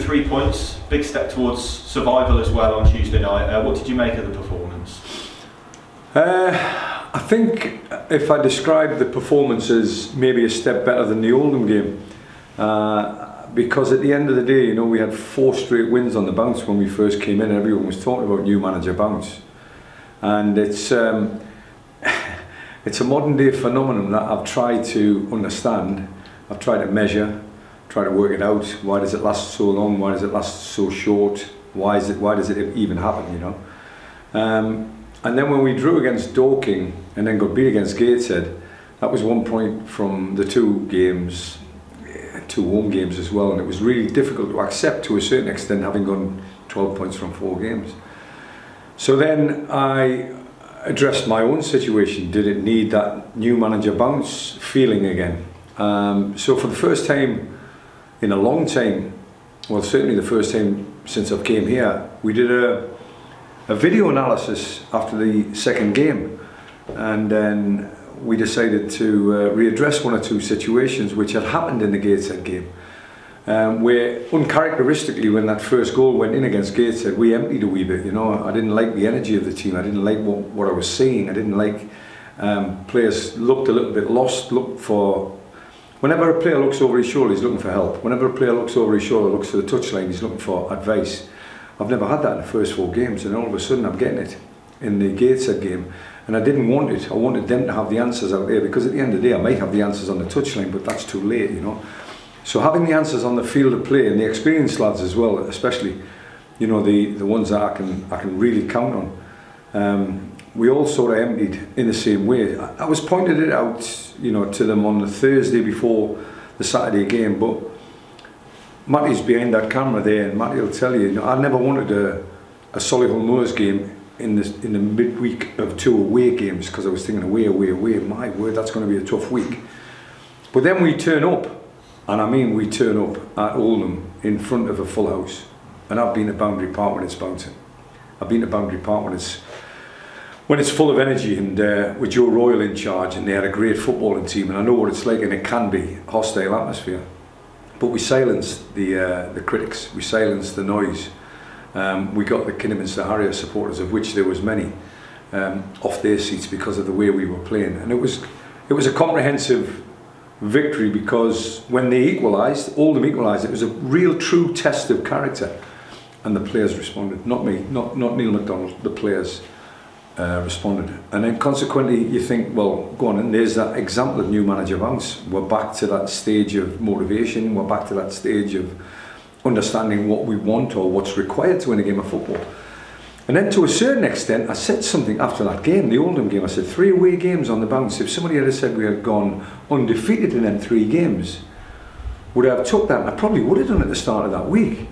the 3 points, big step towards survival as well on Tuesday night. What did you make of the performance? I think if I describe the performance as maybe a step better than the Oldham game, because at the end of the day, you know, we had 4 straight wins on the bounce when we first came in. Everyone was talking about new manager bounce, and it's a modern day phenomenon that I've tried to understand. I've tried to measure, try to work it out. Why does it last so long? Why does it last so short? Why does it even happen? You know. And then when we drew against Dorking and then got beat against Gateshead, that was 1 point from the 2 games, 2 home games as well, and it was really difficult to accept to a certain extent, having gone 12 points from 4 games. So then I addressed my own situation. Did it need that new manager bounce feeling again? So for the first time in a long time, well, certainly the first time since I've came here, we did a video analysis after the second game, and then we decided to readdress 1 or 2 situations which had happened in the Gateshead game, where uncharacteristically when that first goal went in against Gateshead, we emptied a wee bit. You know, I didn't like the energy of the team. I didn't like what I was seeing. I didn't like players looked a little bit lost. Looked for, whenever a player looks over his shoulder, he's looking for help. Whenever a player looks over his shoulder, looks to the touchline, he's looking for advice. I've never had that in the first 4 games, and all of a sudden I'm getting it in the Gateshead game, and I didn't want it. I wanted them to have the answers out there, because at the end of the day I might have the answers on the touchline, but that's too late, you know. So having the answers on the field of play, and the experienced lads as well, especially, you know, the ones that I can really count on, we all sort of emptied in the same way. I was pointed it out, you know, to them on the Thursday before the Saturday game, but Matty's behind that camera there, and Matty will tell you, you know, I never wanted a Solihull Moors game in the midweek of 2 away games, because I was thinking away, my word, that's going to be a tough week. But then we turn up, and I mean we turn up at Oldham in front of a full house, and I've been to Boundary Park when it's bouncing. I've been to Boundary Park when it's full of energy, and with Joe Royal in charge, and they had a great footballing team, and I know what it's like, and it can be hostile atmosphere. But we silenced the critics, we silenced the noise. We got the Kidderminster Harriers supporters, of which there was many, off their seats because of the way we were playing. And it was a comprehensive victory, because when they equalised, Oldham equalised, it was a real true test of character. And the players responded, not me, not Neil MacDonald, the players responded. And then consequently you think, well, go on, and there's that example of new manager bounce. We're back to that stage of motivation, we're back to that stage of understanding what we want or what's required to win a game of football. And then to a certain extent, I said something after that game, the Oldham game. I said 3 away games on the bounce. If somebody had said we had gone undefeated in them 3 games, would I have took that? I probably would have done at the start of that week,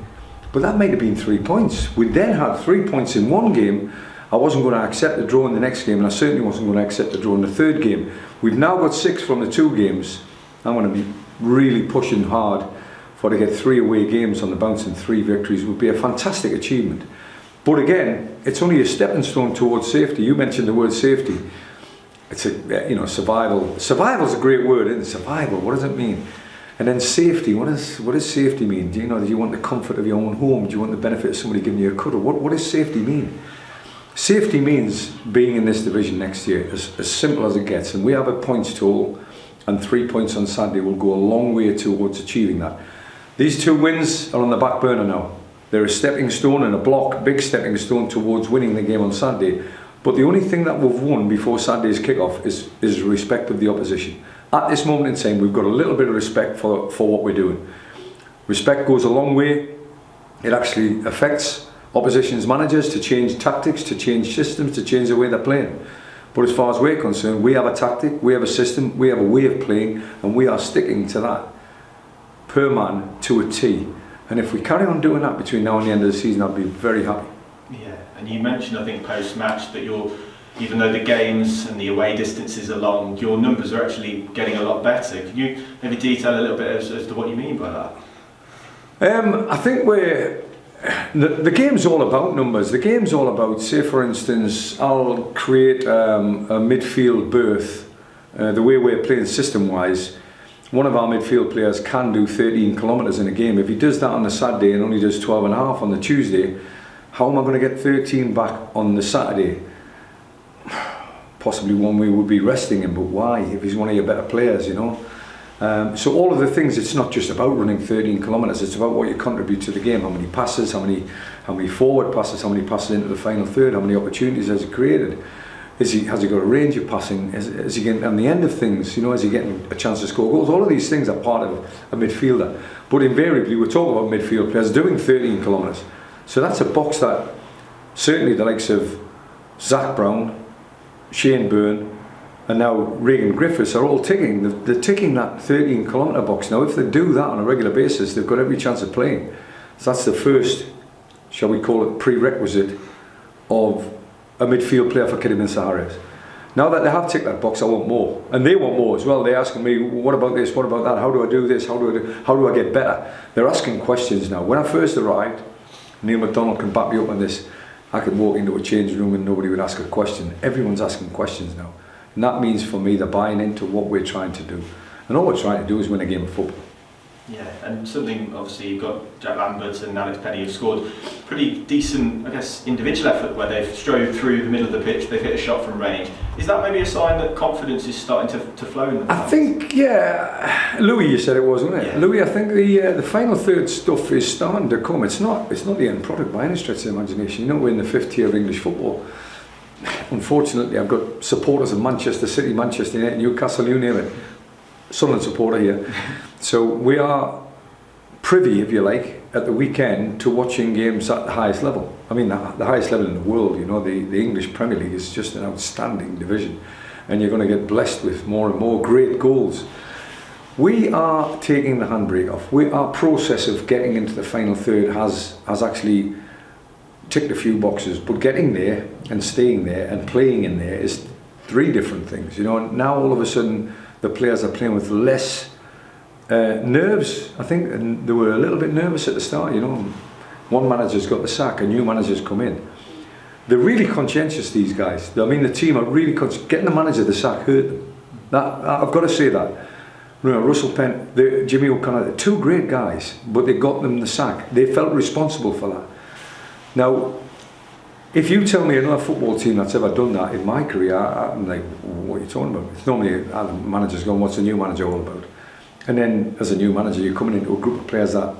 but that might have been 3 points. We then had 3 points in 1 game. I wasn't going to accept the draw in the next game, and I certainly wasn't going to accept the draw in the 3rd game. We've now got 6 from the 2 games. I'm going to be really pushing hard for to get 3 away games on the bounce, and 3 victories would be a fantastic achievement. But again, it's only a stepping stone towards safety. You mentioned the word safety. It's survival. Survival is a great word, isn't it? Survival, what does it mean? And then safety, what does safety mean? Do you want the comfort of your own home? Do you want the benefit of somebody giving you a cuddle? What does safety mean? Safety means being in this division next year, as simple as it gets. And we have a points total, and 3 points on Saturday will go a long way towards achieving that. These 2 wins are on the back burner now. They're a stepping stone and a big stepping stone towards winning the game on Saturday. But the only thing that we've won before Saturday's kick-off is respect of the opposition. At this moment in time, we've got a little bit of respect for what we're doing. Respect goes a long way. It actually affects opposition's managers to change tactics, to change systems, to change the way they're playing. But as far as we're concerned, we have a tactic, we have a system, we have a way of playing, and we are sticking to that per man to a T. And if we carry on doing that between now and the end of the season, I'll be very happy. Yeah, and you mentioned, I think, post-match that even though the games and the away distances are long, your numbers are actually getting a lot better. Can you maybe detail a little bit as to what you mean by that? I think the game's all about numbers. The game's all about, say for instance, I'll create a midfield berth, the way we're playing system-wise. one of our midfield players can do 13 kilometres in a game. If he does that on the Saturday and only does 12 and a half on the Tuesday, how am I going to get 13 back on the Saturday? Possibly one way would be resting him, but why? If he's one of your better players, you know. So all of the things, it's not just about running 13 kilometres, it's about what you contribute to the game. How many passes, how many forward passes, how many passes into the final third, how many opportunities has he created? Has he got a range of passing? Is he getting on the end of things? You know, is he getting a chance to score goals? All of these things are part of a midfielder. But invariably, we're talking about midfield players doing 13 kilometres. So that's a box that certainly the likes of Zach Brown, Shane Byrne, and now Regan Griffiths are all ticking. They're ticking that 13 kilometre box. Now, if they do that on a regular basis, they've got every chance of playing. So that's the first, shall we call it, prerequisite of a midfield player for Kidderminster Harriers. Now that they have ticked that box, I want more, and they want more as well. They're asking me, what about this, what about that, how do I do this, how do I get better? They're asking questions now. When I first arrived, Neil MacDonald can back me up on this, I could walk into a changing room and nobody would ask a question. Everyone's asking questions now, and that means for me they're buying into what we're trying to do, and all we're trying to do is win a game of football. Yeah, and something, obviously you've got Jack Lambert and Alex Penny have scored pretty decent, I guess, individual effort where they've strode through the middle of the pitch, they've hit a shot from range. Is that maybe a sign that confidence is starting to flow in the I think, yeah, Louis, you said it was, wasn't it? Yeah. Louis, I think the final third stuff is starting to come. It's not the end product by any stretch of the imagination. You know, we're in the fifth tier of English football. Unfortunately, I've got supporters of Manchester City, Manchester United, Newcastle, you name it. Sunderland supporter here. So we are privy, if you like, at the weekend to watching games at the highest level. I mean, the highest level in the world. You know, the English Premier League is just an outstanding division, and you're going to get blessed with more and more great goals. We are taking the handbrake off. Our process of getting into the final third has actually ticked a few boxes, but getting there and staying there and playing in there is three different things. You know, and now all of a sudden the players are playing with less nerves, I think, and they were a little bit nervous at the start. You know, one manager's got the sack, a new manager's come in. They're really conscientious, these guys. I mean, the team are really getting the manager the sack hurt them. I've got to say that. You know, Russell Penn, Jimmy O'Connor, they're two great guys, but they got them the sack. They felt responsible for that. Now, if you tell me another football team that's ever done that in my career, I'm like, what are you talking about? It's normally the manager's going, what's a new manager all about? And then as a new manager, you're coming into a group of players that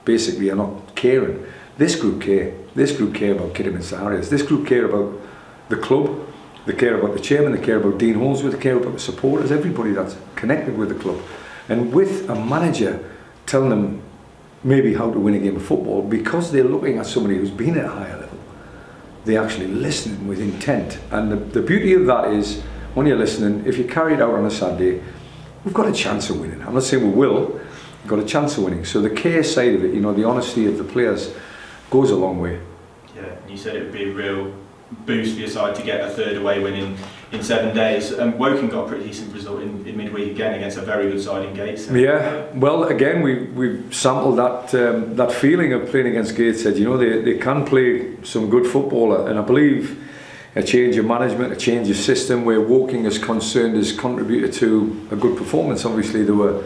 basically are not caring. This group care. This group care about Kidderminster Harriers. This group care about the club. They care about the chairman. They care about Dean Holsworth. They care about the supporters. Everybody that's connected with the club. And with a manager telling them maybe how to win a game of football, because they're looking at somebody who's been at a higher level, they're actually listening with intent. And the beauty of that is, when you're listening, if you carry it out on a Saturday, we've got a chance of winning. I'm not saying we will, we've got a chance of winning. So the care side of it, you know, the honesty of the players goes a long way. Yeah, you said it would be a real boost for your side to get a third away win in 7 days. Woking got a pretty decent result in midweek again against a very good side in Gateshead. Yeah, well, again, we've sampled that feeling of playing against Gateshead. You know, they can play some good football, and I believe a change of management, a change of system where Woking is concerned has contributed to a good performance. Obviously, they were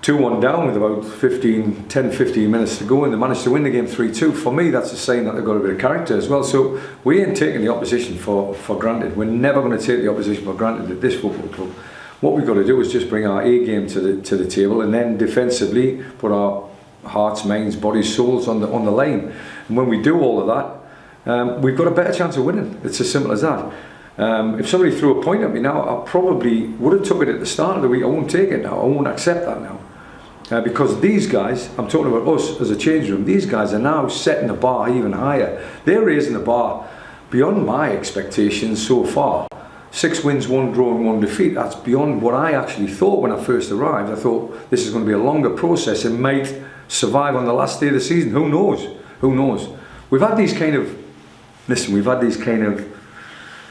2-1 down with about 10-15 minutes to go, and they managed to win the game 3-2. For me, that's a sign that they've got a bit of character as well. So we ain't taking the opposition for granted. We're never going to take the opposition for granted at this football club. What we've got to do is just bring our A game to the table, and then defensively put our hearts, minds, bodies, souls on the line. And when we do all of that, we've got a better chance of winning. It's as simple as that. If somebody threw a point at me now, I probably would have took it at the start of the week. I won't take it now. I won't accept that now. Because these guys, I'm talking about us as a change room, these guys are now setting the bar even higher. They're raising the bar beyond my expectations so far. 6 wins, 1 draw and 1 defeat. That's beyond what I actually thought when I first arrived. I thought this is going to be a longer process and might survive on the last day of the season. Who knows? Who knows? We've had these kind of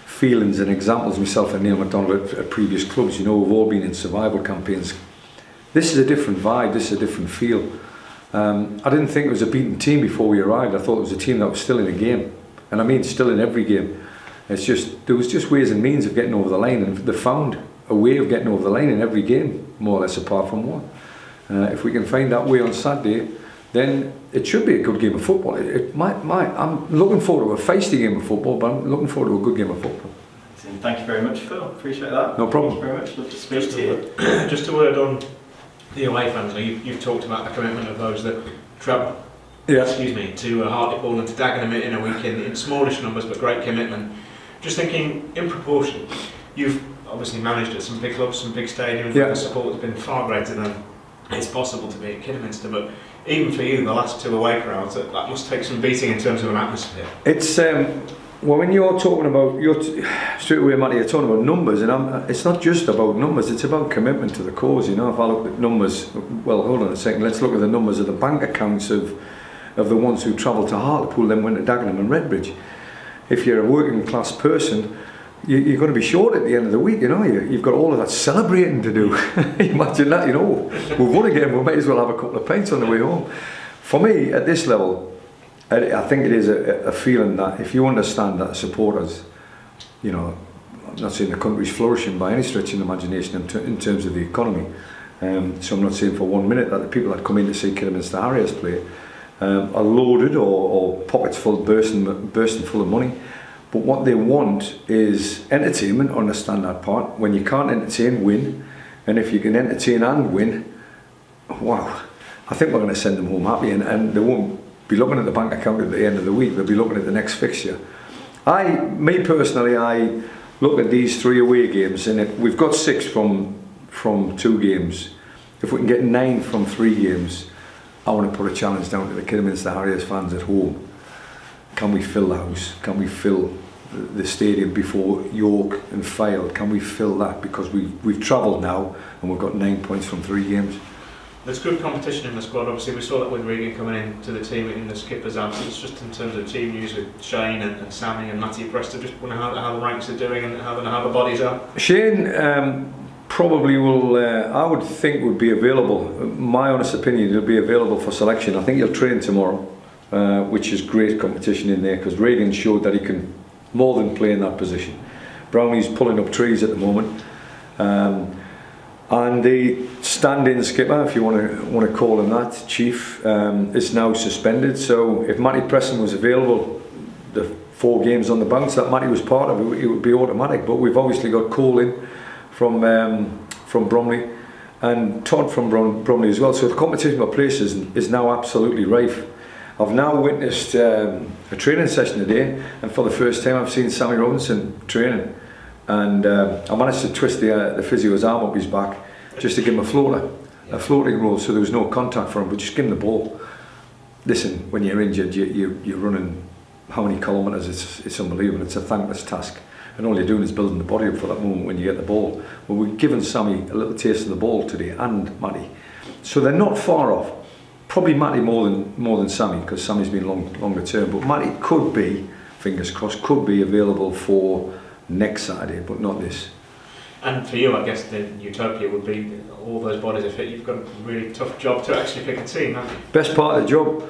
feelings and examples, myself and Neil MacDonald at previous clubs. You know, we've all been in survival campaigns. This is a different vibe, this is a different feel. I didn't think it was a beaten team before we arrived. I thought it was a team that was still in a game. And I mean still in every game. It's just, there was just ways and means of getting over the line, and they found a way of getting over the line in every game, more or less, apart from one. If we can find that way on Saturday, then it should be a good game of football. I'm looking forward to a feisty game of football, but I'm looking forward to a good game of football. Thank you very much, Phil. Appreciate that. No problem. Thank you very much. Love to speak to you. Just a word on the away fans. You've talked about the commitment of those that travel. Yeah. To Hartlepool and to Dagenham in a week in smallish numbers, but great commitment. Just thinking, in proportion, you've obviously managed at some big clubs, some big stadiums, where the support has been far greater than it's possible to be at Kidderminster. But even for you, the last 2 away crowds, that must take some beating in terms of an atmosphere. It's well, when you're talking about, straight away, Matty, you're talking about numbers, and it's not just about numbers, it's about commitment to the cause. You know, if I look at numbers, well, hold on a second, let's look at the numbers of the bank accounts of the ones who travel to Hartlepool, then went to Dagenham and Redbridge. If you're a working class person, you're going to be short at the end of the week. You know, you've got all of that celebrating to do. Imagine that. You know, we've won a game, we might as well have a couple of pints on the way home. For me, at this level, I think it is a feeling that if you understand that supporters, you know, I'm not saying the country's flourishing by any stretch of the imagination in terms of the economy, so I'm not saying for 1 minute that the people that come in to see Kidderminster Harriers play are loaded or pockets full, bursting full of money. But what they want is entertainment, understand that part. When you can't entertain, win. And if you can entertain and win, wow, I think we're going to send them home happy, and they won't be looking at the bank account at the end of the week, they'll be looking at the next fixture. Me personally, I look at these 3 away games, and we've got 6 from 2 games. If we can get 9 from 3 games, I want to put a challenge down to the Kidderminster Harriers fans at home. Can we fill the house? Can we fill the stadium before York and Fylde? Can we fill that? Because we've travelled now and we've got 9 points from 3 games. There's good competition in the squad. Obviously, we saw that with Regan coming into the team in the skipper's absence. Just in terms of team news with Shane and Sammy and Matty Preston, just wonder how the ranks are doing and how the bodies are. Shane probably will, I would think, would be available. My honest opinion, he'll be available for selection. I think he'll train tomorrow, which is great competition in there, because Regan showed that he can more than play in that position. Brownie's pulling up trees at the moment. And the stand-in skipper, if you want to call him that, Chief, is now suspended. So if Matty Preston was available, the 4 games on the bounce that Matty was part of, it would be automatic. But we've obviously got Cole in from Bromley, and Todd from Bromley as well. So the competition for places is now absolutely rife. I've now witnessed a training session today, and for the first time I've seen Sammy Robinson training. And I managed to twist the physio's arm up his back just to give him a floating roll, so there was no contact for him, but just give him the ball. Listen, when you're injured, you're running how many kilometres, it's unbelievable, it's a thankless task. And all you're doing is building the body up for that moment when you get the ball. But we've given Sammy a little taste of the ball today, and Matty. So they're not far off. Probably Matty more than Sammy, because Sammy's been longer term, but Matty could be, fingers crossed, could be available for next Saturday, but not this. And for you, I guess the utopia would be all those bodies are fit. You've got a really tough job to actually pick a team, haven't you? Best part of the job.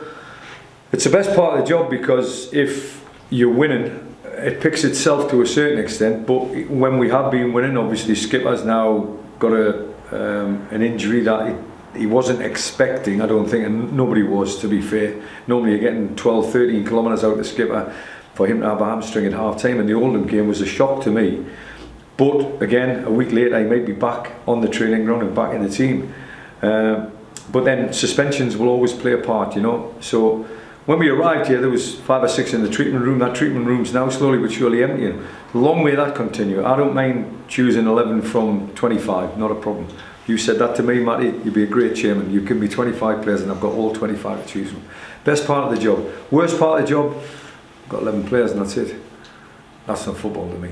It's the best part of the job, because if you're winning, it picks itself to a certain extent. But when we have been winning, obviously Skipper's now got an injury that he wasn't expecting, I don't think, and nobody was, to be fair. Normally you're getting 12, 13 kilometres out of the Skipper. For him to have a hamstring at half time in the Oldham game was a shock to me. But again, a week later he might be back on the training ground and back in the team. But then suspensions will always play a part, you know. So when we arrived here, there was 5 or 6 in the treatment room. That treatment room's now slowly but surely emptying. Long may that continue. I don't mind choosing 11 from 25, not a problem. You said that to me, Matty, you'd be a great chairman. You give me 25 players and I've got all 25 to choose from. Best part of the job. Worst part of the job, got 11 players and that's it. That's not football to me.